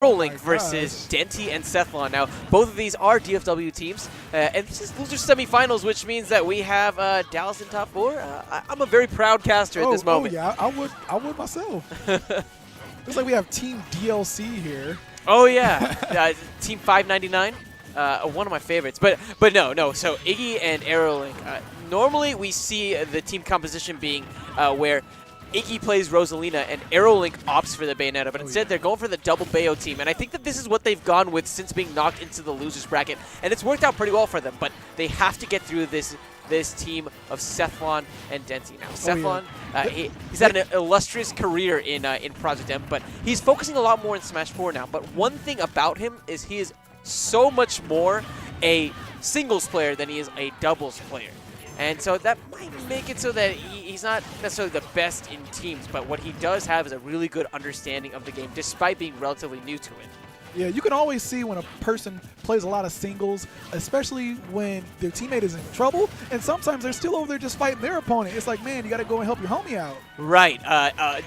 AeroLink versus Denti and Sethlon. Now, both of these are DFW teams, and this is loser semifinals, which means that we have Dallas in top 4. I'm a very proud caster at this moment. Oh yeah, I would myself. Looks like we have Team DLC here. Oh yeah, Team 599, one of my favorites. But no. So iiGGY and AeroLink. Normally we see the team composition being where iiGGY plays Rosalina and AeroLink opts for the Bayonetta, but instead they're going for the double Bayo team. And I think that this is what they've gone with since being knocked into the losers bracket, and it's worked out pretty well for them. But they have to get through this team of Sethlon and Denti. Now, Sethlon, he's had an illustrious career in Project M, but he's focusing a lot more in Smash 4 now. But one thing about him is he is so much more a singles player than he is a doubles player. And so that might make it so that he's not necessarily the best in teams, but what he does have is a really good understanding of the game, despite being relatively new to it. Yeah, you can always see when a person plays a lot of singles, especially when their teammate is in trouble, and sometimes they're still over there just fighting their opponent. It's like, man, you got to go and help your homie out. Right.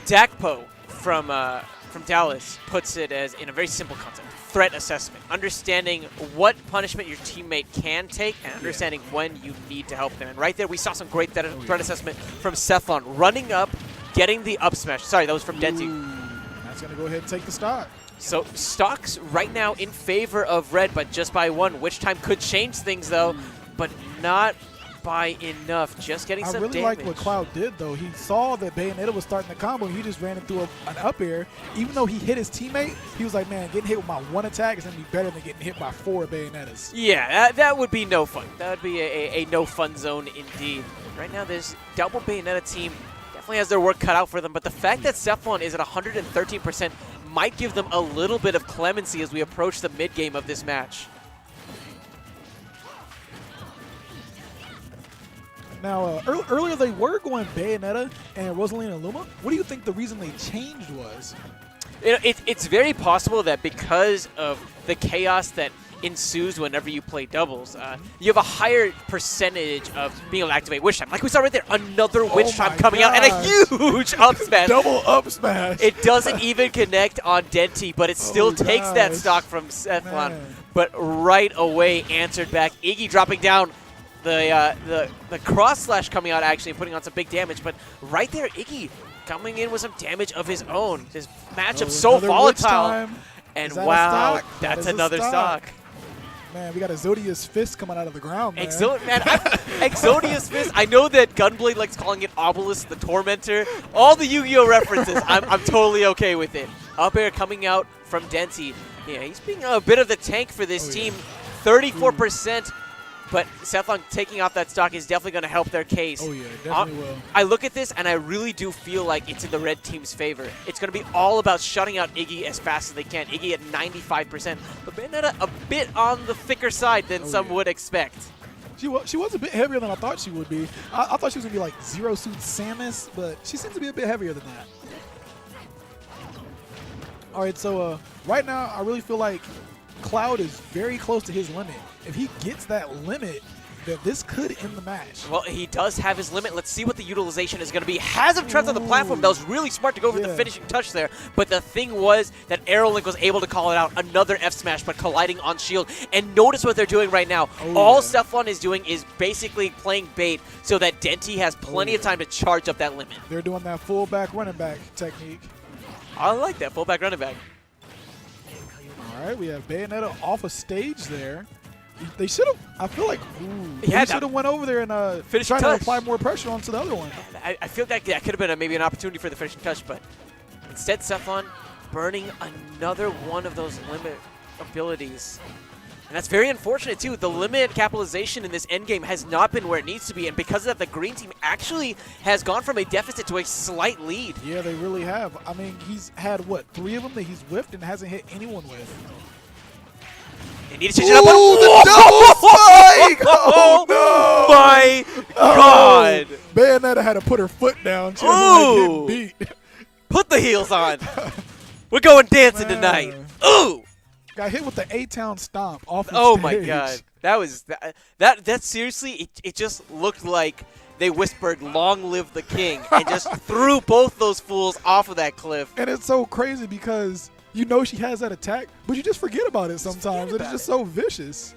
Dakpo from Dallas puts it as in a very simple concept. Threat assessment, understanding what punishment your teammate can take and understanding when you need to help them. And right there, we saw some great threat assessment from Sethlon, running up, getting the up smash. Sorry, that was from Denti. That's going to go ahead and take the stock. So stocks right now in favor of red, but just by 1, which time could change things though, but not by enough. Just getting some damage. I really like what Cloud did though. He saw that Bayonetta was starting the combo and he just ran into an up air. Even though he hit his teammate, he was like, man, getting hit with my 1 attack is going to be better than getting hit by 4 Bayonettas. Yeah, that would be no fun. That would be a no fun zone indeed. Right now this double Bayonetta team definitely has their work cut out for them, but the fact that Sethlon is at 113% might give them a little bit of clemency as we approach the mid-game of this match. Now, earlier they were going Bayonetta and Rosalina Luma. What do you think the reason they changed was? It's very possible that because of the chaos that ensues whenever you play doubles, you have a higher percentage of being able to activate Witch Time. Like we saw right there, another Witch Time coming out and a huge up smash. Double up smash. It doesn't even connect on Denti, but it still takes that stock from Sethlon. But right away answered back. iiGGY dropping down. The cross slash coming out actually and putting on some big damage, but right there iiGGY coming in with some damage of his own. This matchup so volatile, and wow, that's another stock. Man, we got a Zodia's Fist coming out of the ground, man. Exodia's Fist. I know that Gunblade likes calling it Obelisk the Tormentor. All the Yu-Gi-Oh references, I'm totally okay with it. Up air coming out from Denti. Yeah, he's being a bit of the tank for this team. 34%. But Sethlon taking off that stock is definitely going to help their case. Oh, yeah, definitely will. I look at this, and I really do feel like it's in the red team's favor. It's going to be all about shutting out iiGGY as fast as they can. iiGGY at 95%. But Bayonetta a bit on the thicker side than some would expect. She was a bit heavier than I thought she would be. I thought she was going to be like Zero Suit Samus, but she seems to be a bit heavier than that. All right, so right now I really feel like Cloud is very close to his limit. If he gets that limit, that this could end the match. Well, he does have his limit. Let's see what the utilization is going to be. Has him trapped on the platform. That was really smart to go for the finishing touch there. But the thing was that AeroLink was able to call it out. Another F smash, but colliding on shield. And notice what they're doing right now. All Sethlon is doing is basically playing bait so that Denti has plenty of time to charge up that limit. They're doing that full back running back technique. I like that, full back running back. All right, we have Bayonetta off a stage there. They should have, I feel like, they should have went over there and tried to apply more pressure onto the other one. I feel like that could have been maybe an opportunity for the finishing touch, but instead Sethlon burning another one of those limit abilities. And that's very unfortunate too. The limit capitalization in this endgame has not been where it needs to be, and because of that, the green team actually has gone from a deficit to a slight lead. Yeah, they really have. I mean, he's had, what, 3 of them that he's whiffed and hasn't hit anyone with. They need to change it up. The double spike! Oh, no! My God! Bayonetta had to put her foot down. She was getting beat. Put the heels on. We're going dancing tonight. Ooh! Got hit with the A-Town stomp off the stage. Oh my God. That was that seriously, it just looked like they whispered "Long live the king" and just threw both those fools off of that cliff. And it's so crazy because You know she has that attack, but you just forget about it sometimes. It's just so vicious.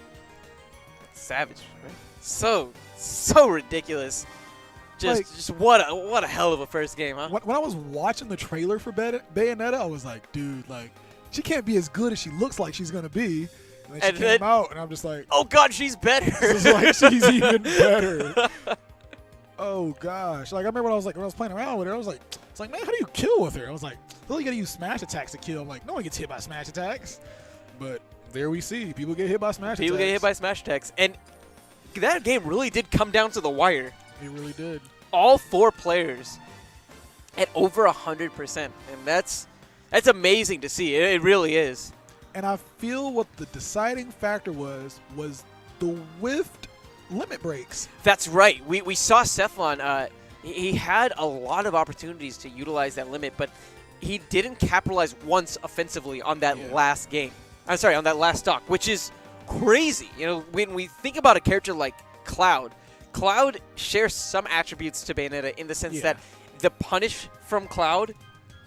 Savage, right? So ridiculous. Just what a hell of a first game, huh? When I was watching the trailer for Bayonetta, I was like, dude, like, she can't be as good as she looks like she's gonna be. And then she came out, and I'm just like, oh god, she's better. It's like she's even better. Oh gosh! Like I remember when I was playing around with her, I was like, it's like, man, how do you kill with her? I was like, well, you gotta use smash attacks to kill. I'm like, no one gets hit by smash attacks. But there we see, people get hit by smash attacks. People get hit by smash attacks, and that game really did come down to the wire. It really did. All 4 players at over 100%, and that's amazing to see. It really is. And I feel what the deciding factor was the whiffed limit breaks. That's right. We saw Sethlon. He had a lot of opportunities to utilize that limit, but he didn't capitalize once offensively on that last game. I'm sorry, on that last stock, which is crazy. You know, when we think about a character like Cloud shares some attributes to Bayonetta in the sense that the punish from Cloud,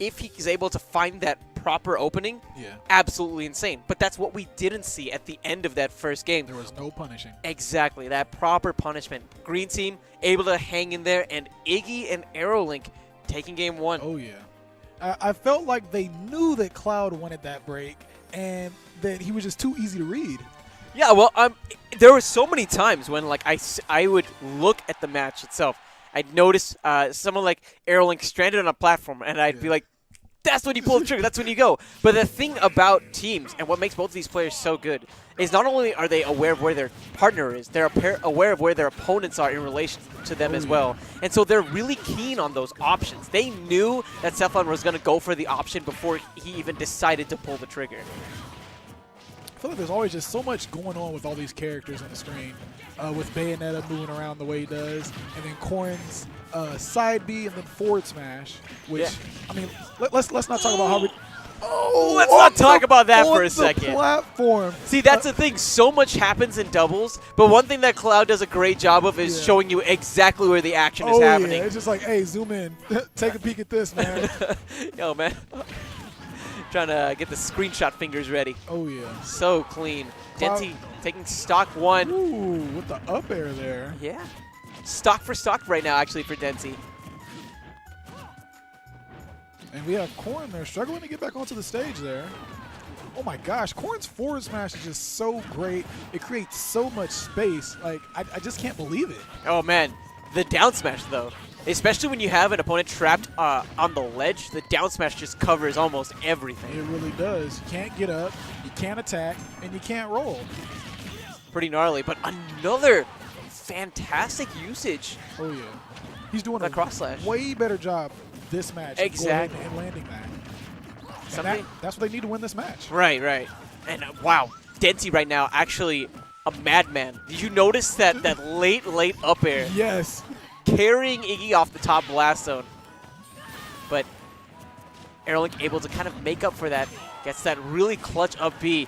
if he's able to find that proper opening, absolutely insane. But that's what we didn't see at the end of that first game. There was no punishing. Exactly, that proper punishment. Green team able to hang in there, and iiGGY and AeroLink taking game 1. Oh, yeah. I felt like they knew that Cloud wanted that break and that he was just too easy to read. Yeah, well, there were so many times when like I would look at the match itself. I'd notice someone like AeroLink stranded on a platform, and I'd be like, that's when you pull the trigger. That's when you go. But the thing about teams and what makes both of these players so good is not only are they aware of where their partner is, they're aware of where their opponents are in relation to them as well. And so they're really keen on those options. They knew that Sethlon was going to go for the option before he even decided to pull the trigger. I feel like there's always just so much going on with all these characters on the screen. With Bayonetta moving around the way he does, and then Corrin's side B and then forward smash, which, I mean, let's not talk about how we... Let's not talk about that for a second. Platform. See, that's the thing. So much happens in doubles, but one thing that Cloud does a great job of is showing you exactly where the action is happening. Yeah. It's just like, hey, zoom in. Take a peek at this, man. Yo, man. Trying to get the screenshot fingers ready. Oh, yeah. So clean. Denti taking stock 1. Ooh, with the up air there. Yeah. Stock for stock right now, actually, for Denti. And we have Corrin there struggling to get back onto the stage there. Oh, my gosh. Corrin's forward smash is just so great. It creates so much space. Like, I just can't believe it. Oh, man. The down smash, though. Especially when you have an opponent trapped on the ledge, the down smash just covers almost everything. It really does. You can't get up, you can't attack, and you can't roll. Pretty gnarly, but another fantastic usage. Oh, yeah. He's doing a cross slash. Way better job this match. Exactly. And landing that. And that's what they need to win this match. Right, right. And wow, Denti right now actually a madman. Did you notice that late up air? Yes. Carrying iiGGY off the top blast zone. But AeroLink able to kind of make up for that. Gets that really clutch up B.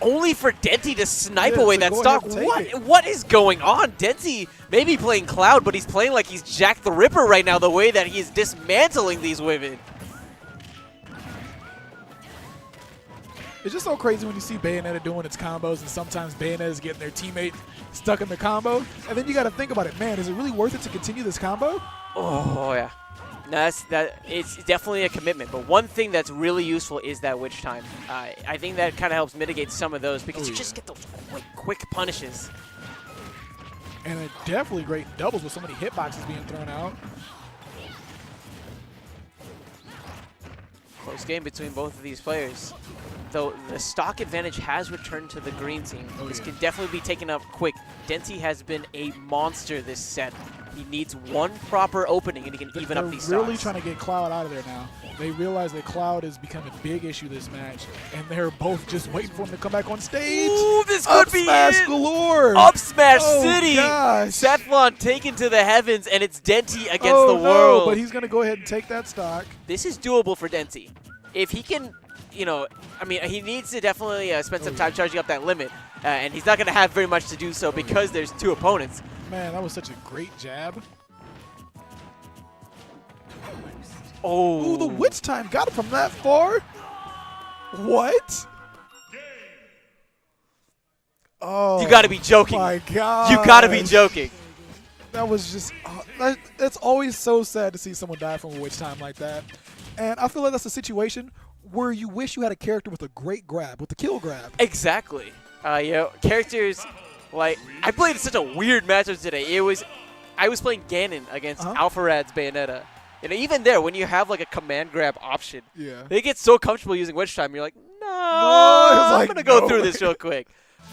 Only for Denti to snipe away that stock. What is going on? Denti may be playing Cloud, but he's playing like he's Jack the Ripper right now, the way that he's dismantling these women. It's just so crazy when you see Bayonetta doing its combos, and sometimes Bayonetta's getting their teammate stuck in the combo. And then you got to think about it. Man, is it really worth it to continue this combo? Oh, yeah. No, it's definitely a commitment. But one thing that's really useful is that witch time. I think that kind of helps mitigate some of those because you just get those quick punishes. And it definitely great doubles with so many hitboxes being thrown out. Close game between both of these players. Though the stock advantage has returned to the green team. This can definitely be taken up quick. Denti has been a monster this set. He needs one proper opening and he can even up these stocks. They're really trying to get Cloud out of there now. They realize that Cloud has become a big issue this match, and they're both just waiting for him to come back on stage. Ooh, this could be smash galore. Up smash city. Gosh. Sethlon taken to the heavens, and it's Denti against the world. No, but he's going to go ahead and take that stock. This is doable for Denti. If he can, you know, I mean, he needs to definitely spend some time charging up that limit, and he's not going to have very much to do so because there's two opponents. Man, that was such a great jab. Oh. Ooh, the witch time got it from that far. What? Oh, You got to be joking. my God. You got to be joking. That was just, it's always so sad to see someone die from a witch time like that. And I feel like that's a situation where you wish you had a character with a great grab, with the kill grab. Exactly. Characters like I played such a weird matchup today. I was playing Ganon against Alpha Rad's Bayonetta. And even there, when you have like a command grab option, they get so comfortable using Witch Time. You're like, no, I'm gonna go through this real quick.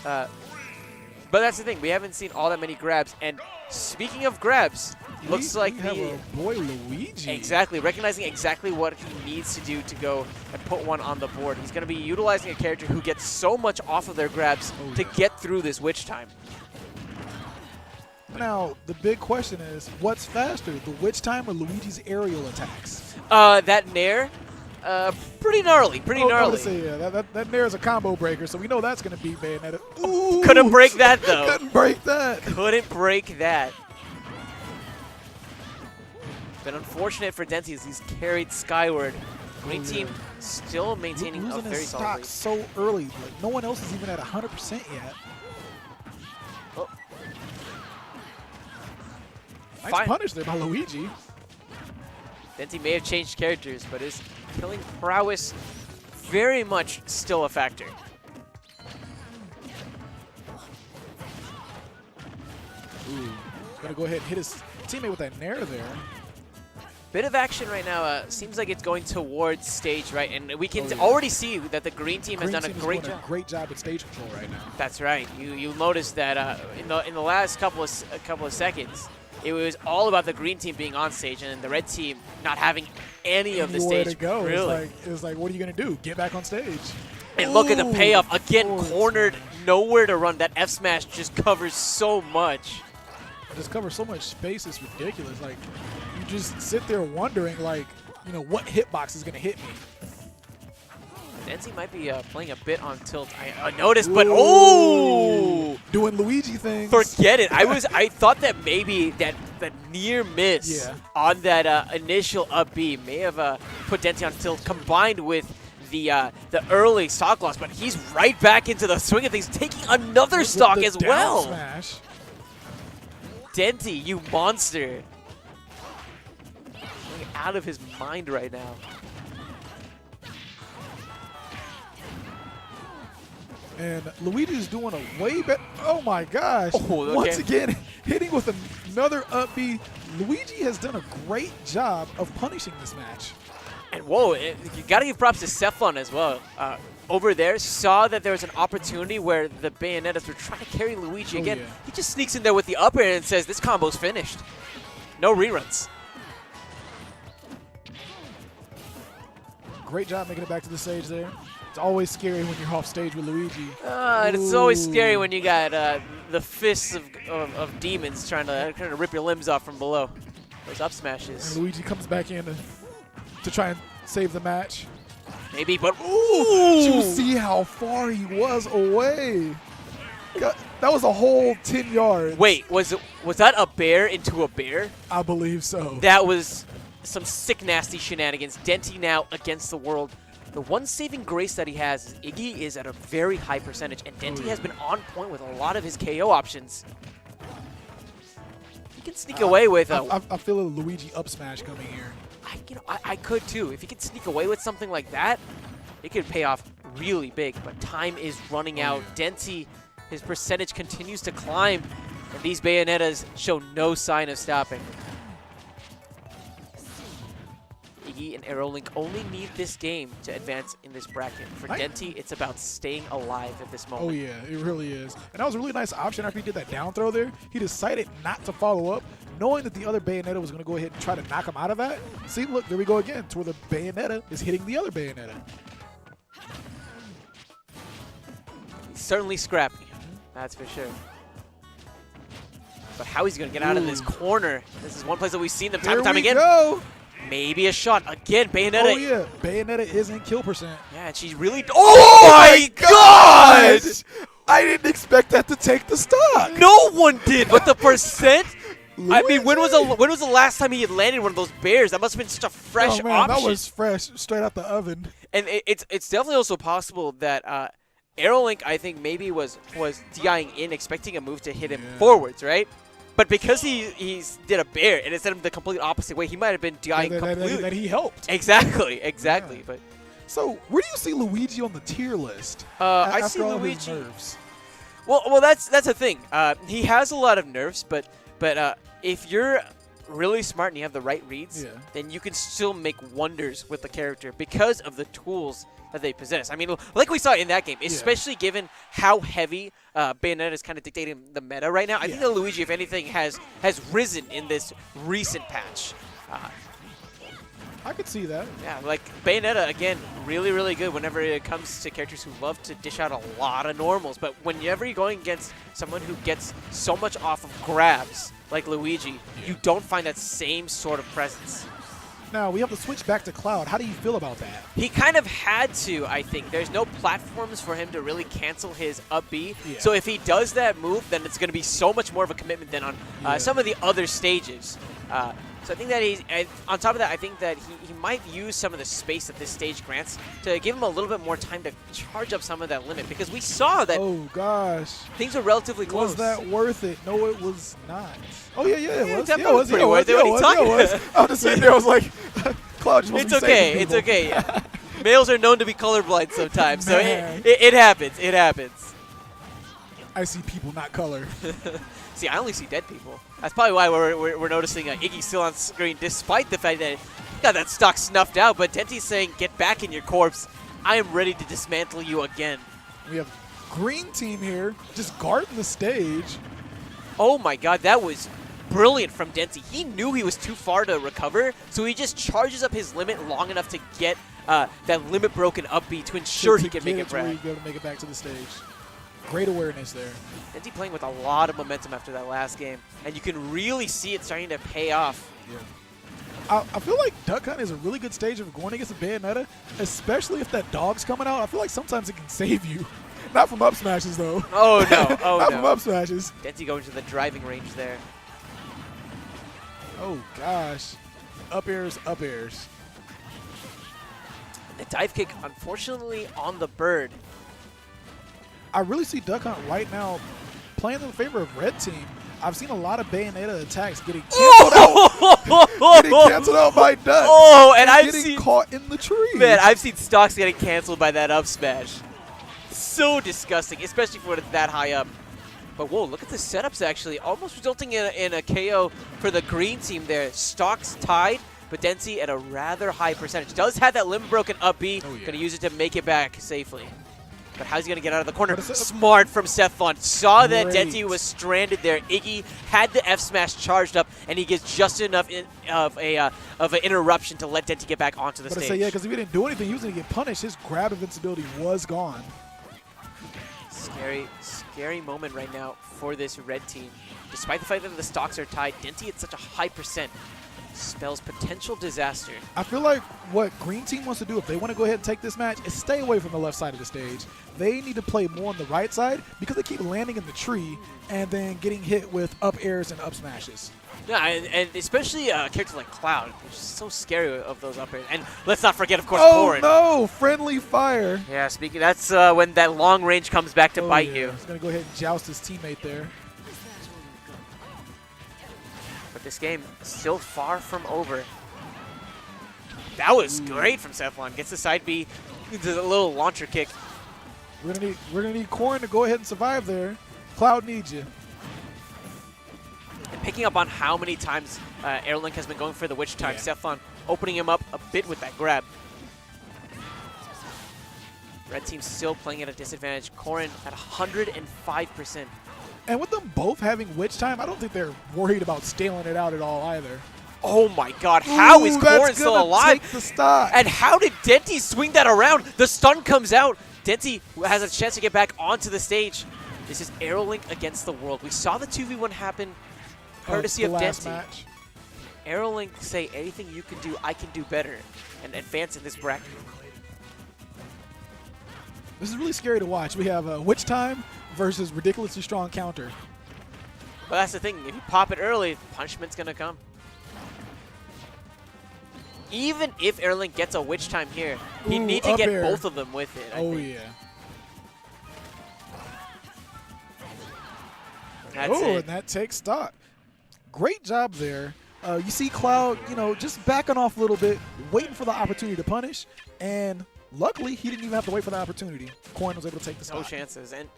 But that's the thing. We haven't seen all that many grabs. And speaking of grabs, looks like we have a boy Luigi. Exactly, recognizing exactly what he needs to do to go and put one on the board. He's going to be utilizing a character who gets so much off of their grabs to get through this Witch Time. Now, the big question is, what's faster, the Witch Time or Luigi's aerial attacks? That Nair, pretty gnarly, gnarly. That Nair is a combo breaker, so we know that's going to beat Bayonetta. Ooh, couldn't break that, though. Couldn't break that. Couldn't break that. Been unfortunate for Denti as he's carried skyward. Green team still maintaining a very solid lead. So early, like no one else is even at 100% yet. Oh. Nice punish there by Luigi. Denti may have changed characters, but his killing prowess very much still a factor. Ooh, gonna go ahead and hit his teammate with that Nair there. Bit of action right now. Seems like it's going towards stage, right? And we can already see that the green team has done a great job. Great job at stage control right now. That's right. You noticed that in the last couple of seconds, it was all about the green team being on stage and the red team not having any of the stage. To go. Really. It's like, what are you gonna do? Get back on stage. And look at the payoff again. Cornered, nowhere to run. That F smash just covers so much. Just covers so much space. It's ridiculous. Like, you just sit there wondering, like, you know, what hitbox is going to hit me. Denti might be playing a bit on tilt. I noticed, but doing Luigi things. Forget it. I thought that maybe that near miss on that initial up B may have put Denti on tilt, combined with the early stock loss, but he's right back into the swing of things, taking another stock as well. Smash. Denti, you monster. Going out of his mind right now. And Luigi's doing a way better. Oh my gosh. Once again, hitting with another up B. Luigi has done a great job of punishing this match. And whoa, you got to give props to Sethlon as well. Over there, saw that there was an opportunity where the Bayonettas were trying to carry Luigi again. He just sneaks in there with the up air and says, this combo's finished. No reruns. Great job making it back to the stage there. It's always scary when you're off stage with Luigi. And it's always scary when you got the fists of demons trying to rip your limbs off from below. Those up smashes. And Luigi comes back in to try and save the match. Maybe, but did you see how far he was away? God, that was a whole 10 yards. Wait, was that a bear into a bear? I believe so. That was some sick, nasty shenanigans. Denti now against the world. The one saving grace that he has is iiGGY is at a very high percentage, and Denti has been on point with a lot of his KO options. He can sneak away with I feel a Luigi up smash coming here. I could too. If he could sneak away with something like that, it could pay off really big, but time is running out. Denti, his percentage continues to climb, and these Bayonettas show no sign of stopping. iiGGY and AeroLink only need this game to advance in this bracket. For Denti, it's about staying alive at this moment. Oh yeah, it really is. And that was a really nice option after he did that down throw there. He decided not to follow up, knowing that the other Bayonetta was going to go ahead and try to knock him out of that. See, look, there we go again, to where the Bayonetta is hitting the other Bayonetta. He's certainly scrappy, that's for sure. But how he's going to get out of this corner? This is one place that we've seen them time and time again. Go. Maybe a shot. Again, Bayonetta. Oh, yeah. Bayonetta is in kill percent. Yeah, and she's really... Oh, my God! I didn't expect that to take the stock. No one did, but the percent... I mean, when was the last time he had landed one of those bears? That must have been such a fresh option. That was fresh, straight out the oven. And it's definitely also possible that AeroLink, I think, maybe was DIing in, expecting a move to hit him forwards, right? But because he did a bair and it sent him the complete opposite way, he might have been DIing completely. That he helped. Exactly. Yeah. But so where do you see Luigi on the tier list? I see Luigi. Well, that's the thing. He has a lot of nerfs, but if you're really smart and you have the right reads, then you can still make wonders with the character because of the tools that they possess. I mean, like we saw in that game, especially given how heavy Bayonetta is kind of dictating the meta right now. I think that Luigi, if anything, has risen in this recent patch. I could see that. Yeah, like Bayonetta, again, really, really good whenever it comes to characters who love to dish out a lot of normals. But whenever you're going against someone who gets so much off of grabs, like Luigi, you don't find that same sort of presence. Now, we have to switch back to Cloud. How do you feel about that? He kind of had to, I think. There's no platforms for him to really cancel his up B. So if he does that move, then it's going to be so much more of a commitment than on some of the other stages. So I think that he's, on top of that, I think that he might use some of the space that this stage grants to give him a little bit more time to charge up some of that limit, because we saw that things were relatively close. Was that worth it? No, it was not. Oh, yeah, it was. It was pretty worth it. What are you talking about? I was just sitting there, I was like, Cloud, it's okay, it's okay. Males are known to be colorblind sometimes, so it happens, it happens. I see people, not color. See, I only see dead people. That's probably why we're noticing Iggy still on screen, despite the fact that he got that stock snuffed out. But Denti's saying, get back in your corpse. I am ready to dismantle you again. We have green team here, just guarding the stage. Oh my god, that was brilliant from Denti. He knew he was too far to recover, so he just charges up his limit long enough to get that limit broken up B to ensure he can make it back. Be able to make it back to the stage. Great awareness there. Denti playing with a lot of momentum after that last game, and you can really see it starting to pay off. Yeah. I feel like Duck Hunt is a really good stage of going against a Bayonetta, especially if that dog's coming out. I feel like sometimes it can save you. Not from up smashes, though. Oh, no. Oh, Not from up smashes. Denti going to the driving range there. Oh, gosh. Up airs, up airs. The dive kick, unfortunately, on the bird. I really see Duck Hunt right now playing in favor of red team. I've seen a lot of Bayonetta attacks getting canceled out. Getting canceled out by Duck. Oh, and I've seen caught in the tree. Man, I've seen stocks getting canceled by that up smash. So disgusting, especially for that high up. But whoa, look at the setups actually, almost resulting in a KO for the green team there. Stocks tied, but Denti at a rather high percentage. Does have that limit broken up B. Gonna use it to make it back safely. But how's he going to get out of the corner? Smart from Sethlon. Saw that Denti was stranded there. Iggy had the F smash charged up, and he gets just enough of an interruption to let Denti get back onto the stage. Yeah, because if he didn't do anything, he was going to get punished. His grab invincibility was gone. Scary moment right now for this red team. Despite the fact that the stocks are tied, Denti at such a high percent spells potential disaster. I feel like what green team wants to do, if they want to go ahead and take this match, is stay away from the left side of the stage. They need to play more on the right side because they keep landing in the tree and then getting hit with up airs and up smashes. Yeah, and especially a character like Cloud, which is so scary of those up airs. And let's not forget, of course, Korin. No! Friendly fire. Yeah, speaking, that's when that long range comes back to bite you. He's going to go ahead and joust his teammate there. But this game is still far from over. That was great from Sethlon. Gets the side B, into the little launcher kick. We're gonna need Korin to go ahead and survive there. Cloud needs you. And picking up on how many times AeroLink has been going for the witch time, Sethlon opening him up a bit with that grab. Red team still playing at a disadvantage. Korin at 105%. And with them both having witch time, I don't think they're worried about scaling it out at all either. Oh my god, how is Korin still alive? Take the stock. And how did Denti swing that around? The stun comes out. Denti has a chance to get back onto the stage. This is AeroLink against the world. We saw the 2v1 happen courtesy of Denti. AeroLink say anything you can do, I can do better, and advance in this bracket. This is really scary to watch. We have witch time versus ridiculously strong counter. But that's the thing. If you pop it early, punishment's going to come. even if AeroLink gets a witch time here, he Ooh, needs to up get air. both of them with it. I think. Yeah. That's Oh, it. and that takes stock. Great job there. You see Cloud, just backing off a little bit, waiting for the opportunity to punish, and luckily he didn't even have to wait for the opportunity. Corn was able to take the stock. No chances. And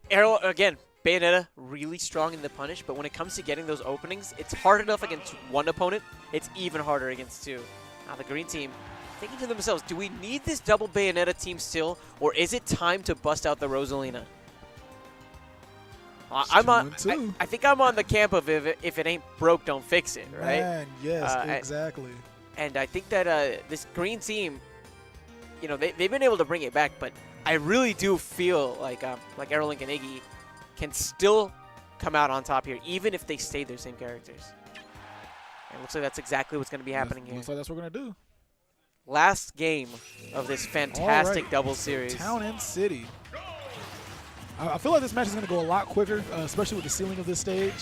Arrow, again, Bayonetta, really strong in the punish, but when it comes to getting those openings, it's hard enough against one opponent. It's even harder against two. Now the green team thinking to themselves, do we need this double Bayonetta team still, or is it time to bust out the Rosalina? I think I'm on the camp of if it ain't broke, don't fix it, right? Man, yes, exactly. And I think that this green team, they've been able to bring it back, but I really do feel like AeroLink and iiGGY can still come out on top here, even if they stay their same characters. And it looks like that's exactly what's going to be happening here. Looks like that's what we're going to do. Last game of this fantastic double series. Town and City. I feel like this match is going to go a lot quicker, especially with the ceiling of this stage.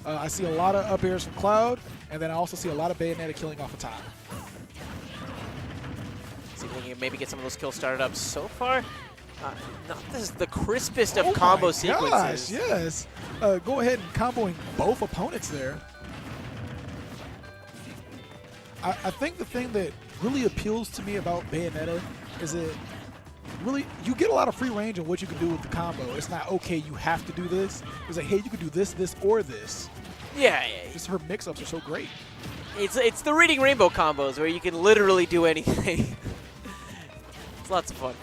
I see a lot of up airs from Cloud, and then I also see a lot of Bayonetta killing off the top. See if we can maybe get some of those kills started up. So far, not this is the crispest of combo sequences. Gosh, yes. Go ahead and comboing both opponents there. I think the thing that really appeals to me about Bayonetta is that really, you get a lot of free range on what you can do with the combo. It's not, okay, you have to do this. It's like, hey, you can do this, this, or this. Yeah. Just her mix-ups are so great. It's the Reading Rainbow combos where you can literally do anything. It's lots of fun.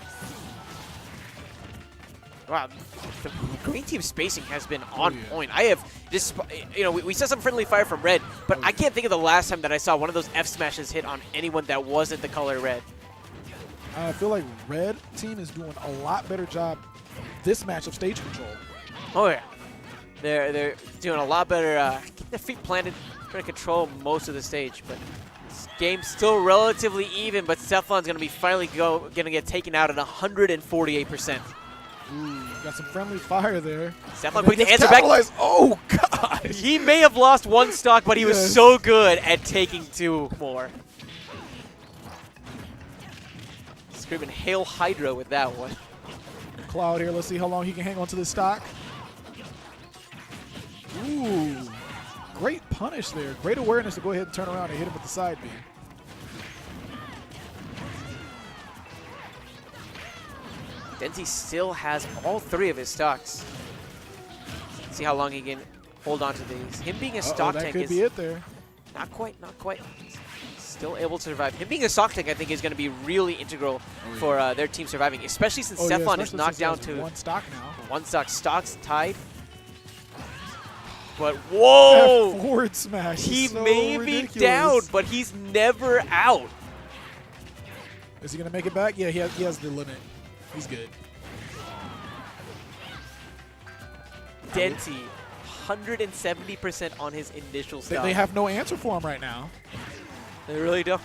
Wow, the green team spacing has been on point. I have just, we saw some friendly fire from red, but I can't think of the last time that I saw one of those F smashes hit on anyone that wasn't the color red. I feel like red team is doing a lot better job this match of stage control. Oh yeah, they're doing a lot better. Getting their feet planted, trying to control most of the stage. But this game's still relatively even. But Sethlon's gonna be finally gonna get taken out at 148%. Ooh, got some friendly fire there. Sethlon putting the answer back. Oh gosh! He may have lost one stock, but he was so good at taking two more. Screaming Hail Hydra with that one. Cloud here, let's see how long he can hang on to this stock. Ooh, great punish there. Great awareness to go ahead and turn around and hit him with the side B. Denti still has all three of his stocks. Let's see how long he can hold on to these. Him being a stock tank that could be it there. Not quite. Still able to survive. Him being a stock tank, I think, is going to be really integral for their team surviving, especially since Sethlon is knocked down to one stock now. One stock. Stocks tied. But whoa! That forward smash. He so may ridiculous. be down, but he's never out. Is he going to make it back? Yeah, he has the limit. He's good. Denti, 170% on his initial stock. They have no answer for him right now. They really don't.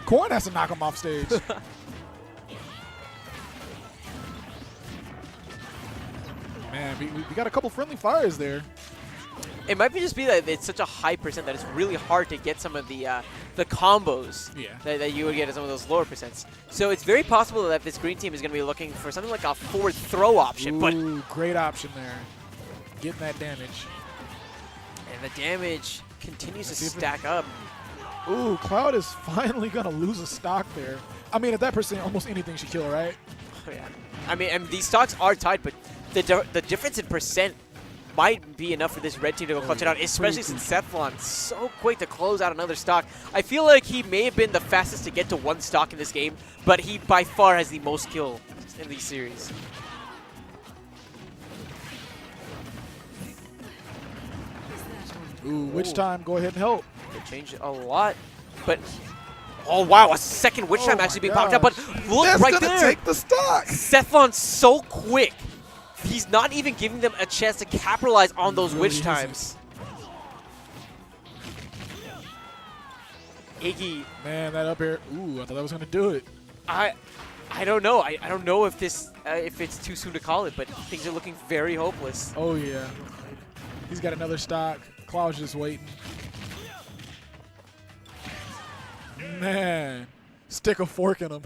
Corn has to knock him off stage. Man, we got a couple friendly fires there. It might just be that it's such a high percent that it's really hard to get some of the combos that you would get at some of those lower percents. So it's very possible that this green team is going to be looking for something like a forward throw option. Ooh, great option there. Getting that damage. And the damage continues to stack up. Ooh, Cloud is finally going to lose a stock there. I mean, at that percent, almost anything should kill, right? Oh, yeah. I mean, and these stocks are tied, but the difference in percent might be enough for this red team to go clutch it out, especially since Sethlon's so quick to close out another stock. I feel like he may have been the fastest to get to one stock in this game, but he by far has the most kill in these series. Ooh, witch time, go ahead and help. They changed it a lot, but oh wow, a second witch time actually being popped up, but look right there. Take the stock. Sethlon's so quick. He's not even giving them a chance to capitalize on those witch times. iiGGY. Man, that up air. Ooh, I thought that was going to do it. I don't know. I don't know if this if it's too soon to call it, but things are looking very hopeless. Oh yeah. He's got another stock. Cloud's just waiting. Man. Stick a fork in him.